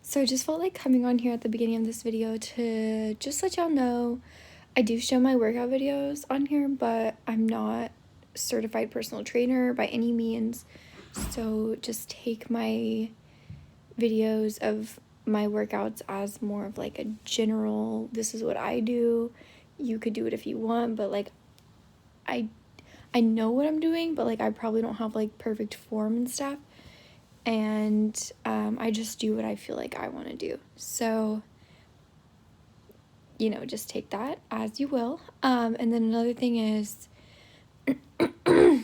So I just felt like coming on here at the beginning of this video to just let y'all know I do show my workout videos on here, but I'm not a certified personal trainer by any means. So just take my videos of my workouts as more of like a general, this is what I do. You could do it if you want, but like I know what I'm doing, but like I probably don't have like perfect form and stuff. And I just do what I feel like I want to do. So, you know, just take that as you will. And then another thing is my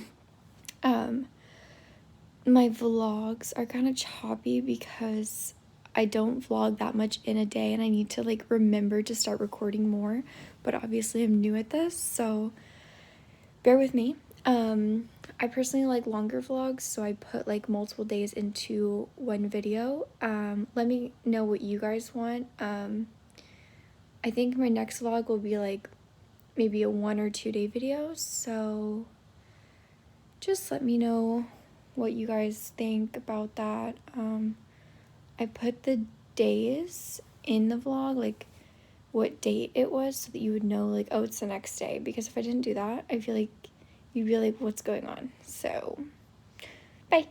vlogs are kind of choppy because I don't vlog that much in a day, and I need to like remember to start recording more. But obviously I'm new at this, so bear with me. I personally like longer vlogs, so I put like multiple days into one video. Let me know what you guys want. I think my next vlog will be like maybe a 1 or 2 day video, so just let me know what you guys think about that. I put the days in the vlog, like what date it was, so that you would know like, oh, it's the next day, because if I didn't do that, I feel like you'd be like, what's going on? So bye.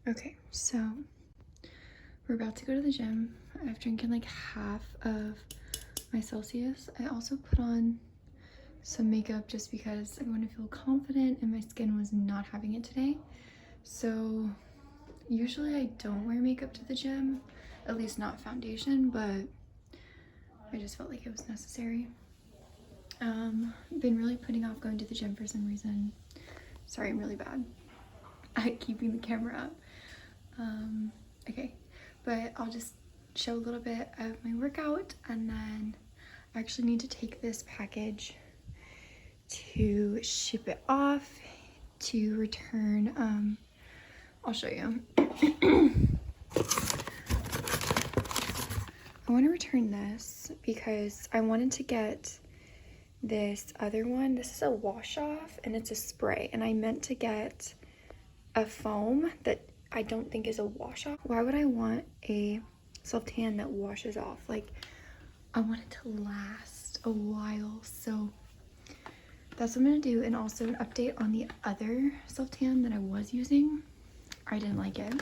Okay, so we're about to go to the gym. I've drinking like half of my Celsius. I also put on some makeup just because I want to feel confident, and my skin was not having it today. So usually I don't wear makeup to the gym, at least not foundation, but I just felt like it was necessary. Been really putting off going to the gym for some reason. Sorry, I'm really bad at keeping the camera up. Okay, but I'll just show a little bit of my workout, and then I actually need to take this package to ship it off to return. I'll show you. I want to return this because I wanted to get this other one. This is a wash off and it's a spray, and I meant to get a foam that I don't think is a wash off. Why would I want a self-tan that washes off. Like, I want it to last a while, so that's what I'm gonna do. And also an update on the other self-tan that I was using. I didn't like it.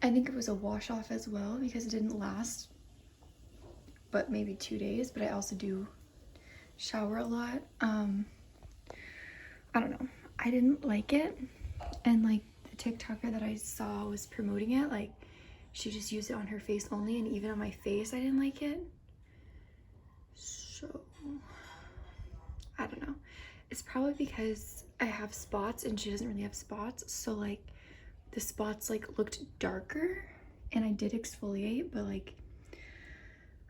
I think it was a wash off as well because it didn't last but maybe 2 days, but I also do shower a lot. I don't know, I didn't like it, and like the TikToker that I saw was promoting it, like she just used it on her face only, and even on my face I didn't like it. So I don't know, it's probably because I have spots and she doesn't really have spots, so like the spots like looked darker, and I did exfoliate, but like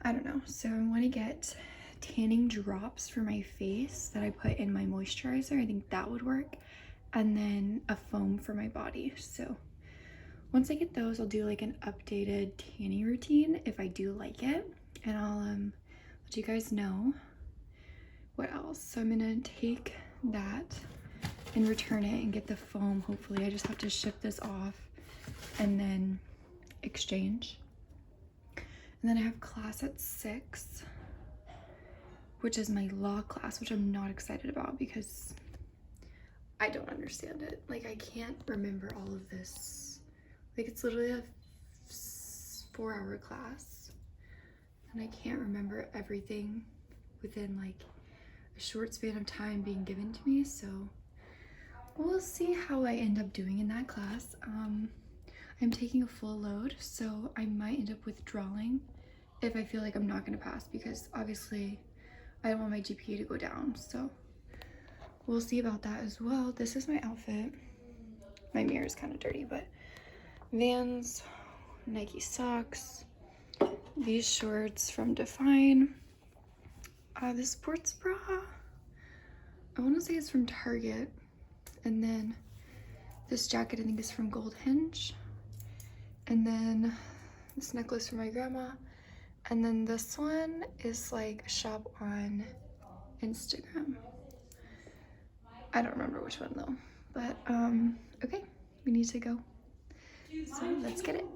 I don't know. So I want to get tanning drops for my face that I put in my moisturizer. I think that would work, and then a foam for my body. So once I get those, I'll do like an updated tanning routine if I do like it, and I'll let you guys know. What else? So I'm gonna take that and return it and get the foam. Hopefully I just have to ship this off and then exchange. And then I have class at 6, which is my law class, which I'm not excited about because I don't understand it. Like, I can't remember all of this. Like, it's literally a 4-hour class, and I can't remember everything within like a short span of time being given to me. So we'll see how I end up doing in that class. I'm taking a full load, so I might end up withdrawing if I feel like I'm not going to pass, because obviously I don't want my GPA to go down. So we'll see about that as well. This is my outfit. My mirror is kind of dirty, but Vans, Nike socks, these shorts from Define, this sports bra, I want to say it's from Target, and then this jacket I think is from Gold Hinge, and then this necklace for my grandma, and then this one is like a shop on Instagram. I don't remember which one though, but okay, we need to go, so let's get it.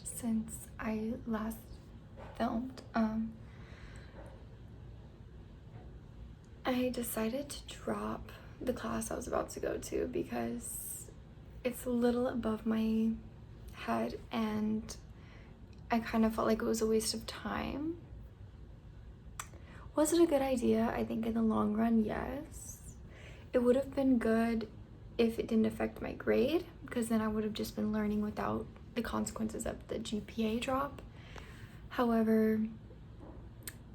Since I last filmed. I decided to drop the class I was about to go to because it's a little above my head and I kind of felt like it was a waste of time. Was it a good idea? I think in the long run, yes. It would have been good if it didn't affect my grade, because then I would have just been learning without the consequences of the GPA drop. However,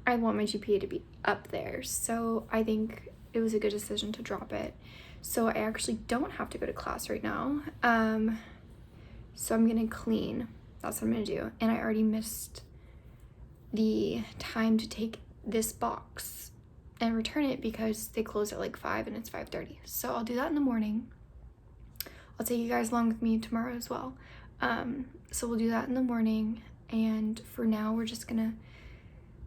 I want my GPA to be up there, so I think it was a good decision to drop it. So I actually don't have to go to class right now. So I'm gonna clean. That's what I'm gonna do. And I already missed the time to take this box and return it because they close at like 5 and it's 5:30. So I'll do that in the morning. I'll take you guys along with me tomorrow as well. So we'll do that in the morning, and for now we're just gonna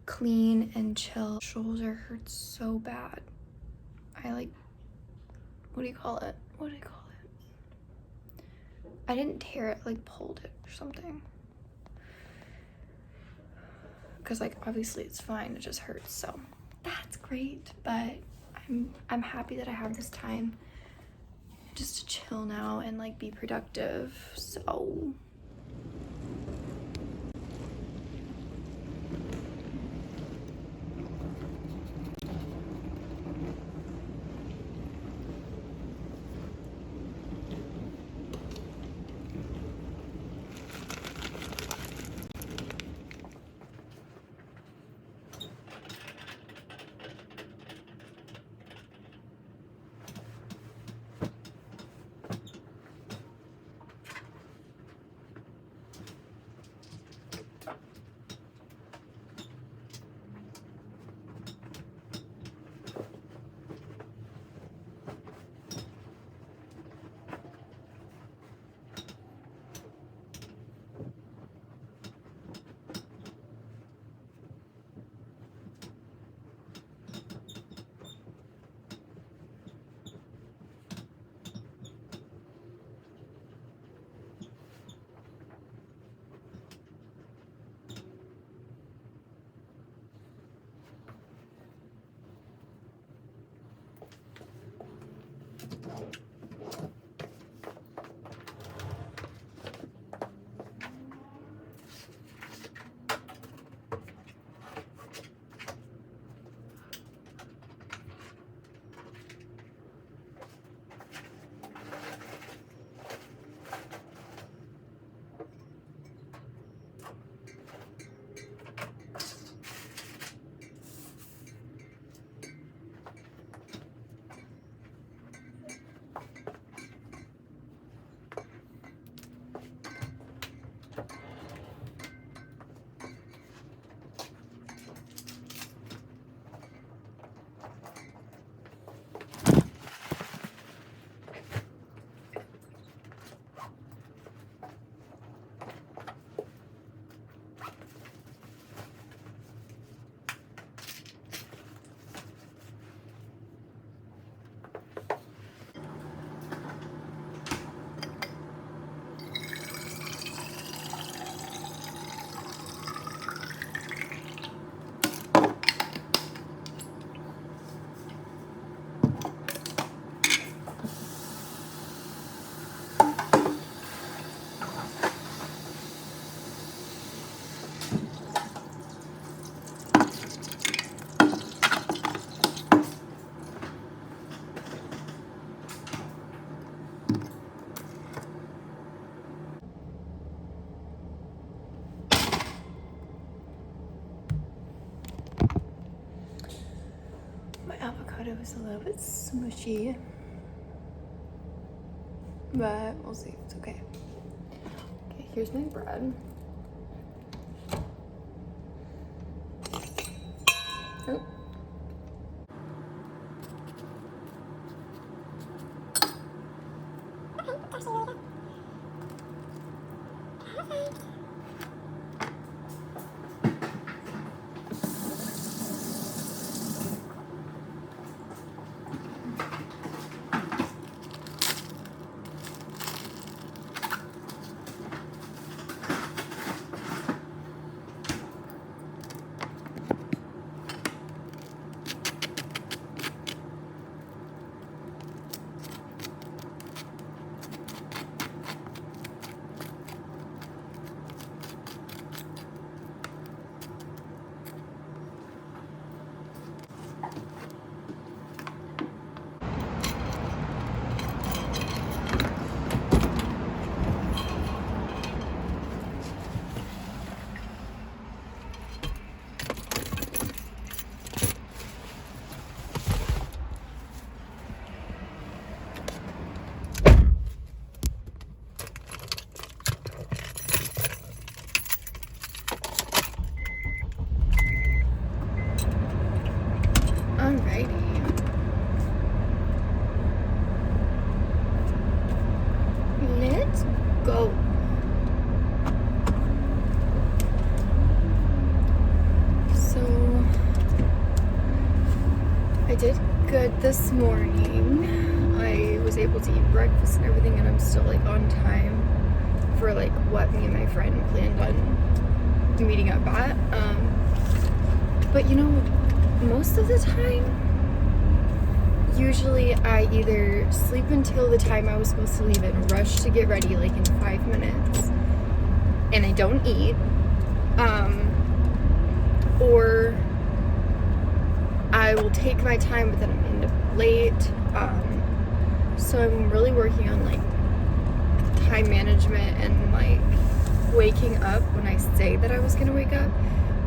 clean and chill. Shoulder hurts so bad. I like, what do you call it? I didn't tear it, like pulled it or something. Because like obviously it's fine, it just hurts, so that's great. But I'm happy that I have this time just to chill now and like be productive. So my avocado is a little bit smushy, but we'll see. It's okay. Okay, here's my bread. Oh. Alrighty. Let's go. So, I did good this morning. I was able to eat breakfast and everything, and I'm still like on time for like what me and my friend planned on meeting up at. But you know, most of the time, usually I either sleep until the time I was supposed to leave and rush to get ready like in 5 minutes, and I don't eat, or I will take my time but then I'm end up late. So I'm really working on like time management and like waking up when I say that I was gonna wake up,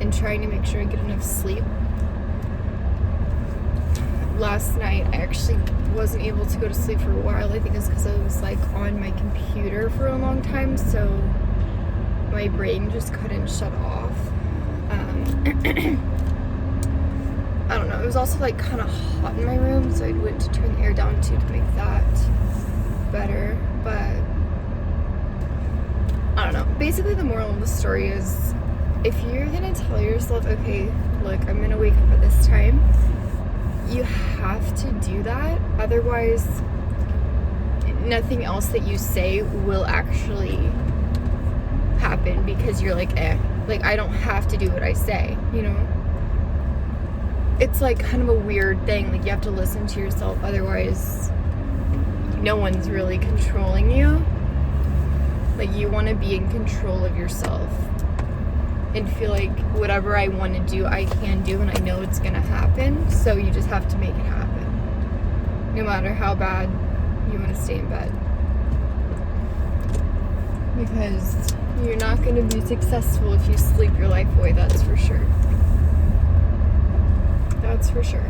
and trying to make sure I get enough sleep. Last night I actually wasn't able to go to sleep for a while. I think it's because I was like on my computer for a long time, so my brain just couldn't shut off. I don't know, it was also like kind of hot in my room, so I went to turn the air down too to make that better. But I don't know, basically the moral of the story is, if you're gonna tell yourself, okay, look, I'm gonna wake up at this time, you have to do that. Otherwise, nothing else that you say will actually happen, because you're like, like I don't have to do what I say, you know? It's like kind of a weird thing, like you have to listen to yourself, otherwise no one's really controlling you. Like you want to be in control of yourself and feel like whatever I want to do, I can do, and I know it's gonna happen. So you just have to make it happen, no matter how bad you want to stay in bed, because you're not gonna be successful if you sleep your life away. That's for sure. That's for sure.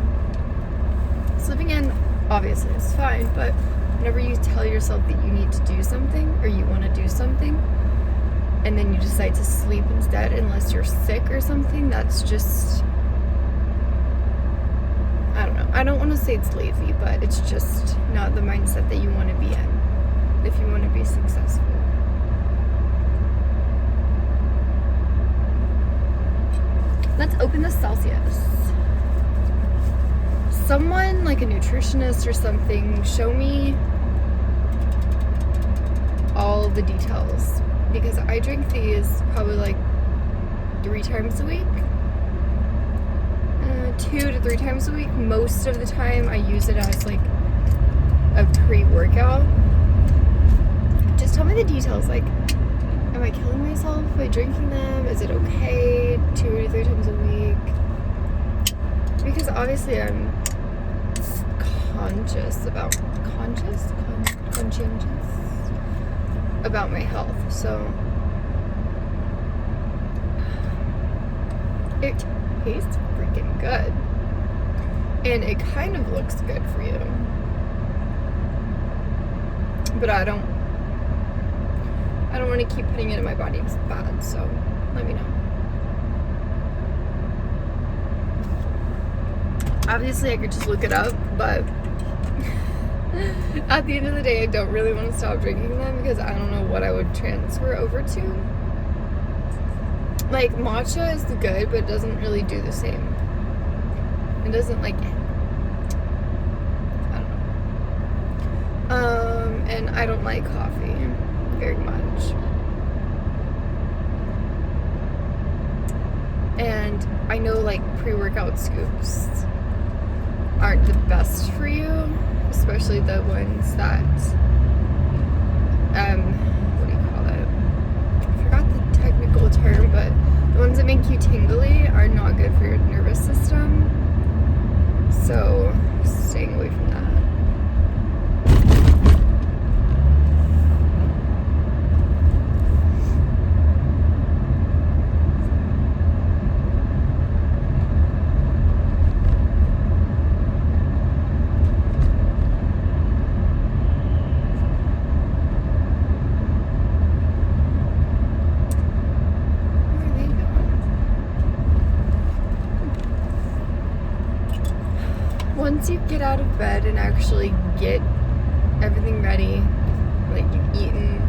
Sleeping in, obviously, is fine, but whenever you tell yourself that you need to do something or you want to do something, and then you decide to sleep instead, unless you're sick or something, that's just, I don't know. I don't want to say it's lazy, but it's just not the mindset that you want to be in if you want to be successful. Let's open the Celsius. Someone, like a nutritionist or something, show me all the details, because I drink these probably like 3 times a week, 2 to 3 times a week. Most of the time I use it as like a pre-workout. Just tell me the details, like, am I killing myself by drinking them? Is it okay 2 or 3 times a week? Because obviously I'm conscientious about my health, so it tastes freaking good, and it kind of looks good for you, but I don't want to keep putting it in my body. It's bad, so let me know. Obviously I could just look it up, but at the end of the day, I don't really want to stop drinking them, because I don't know what I would transfer over to. Like, matcha is good, but it doesn't really do the same. It doesn't, like, I don't know. And I don't like coffee very much. And I know, like, pre-workout scoops aren't the best for you, especially the ones that, what do you call it? I forgot the technical term, but the ones that make you tingly are not good for your nervous system. So, staying away from that. once you get out of bed and actually get everything ready, like you've eaten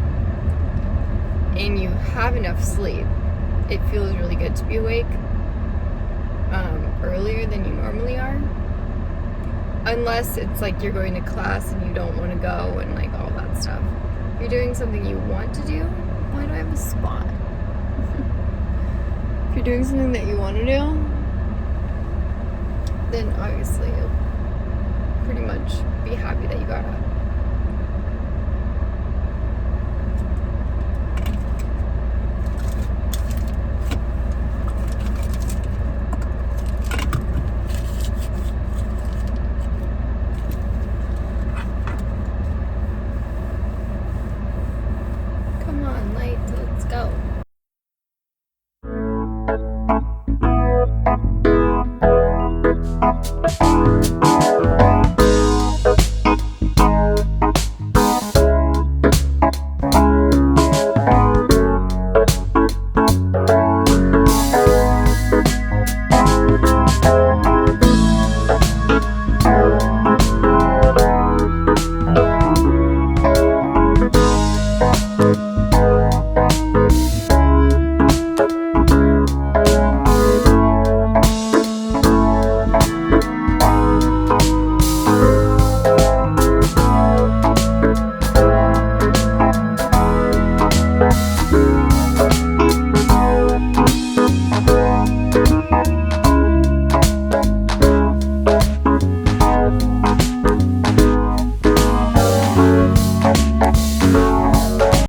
and you have enough sleep, it feels really good to be awake earlier than you normally are. Unless it's like you're going to class and you don't want to go and like all that stuff. If you're doing something you want to do, why do I have a spot? If you're doing something that you want to do, then obviously you'll pretty much be happy that you got up.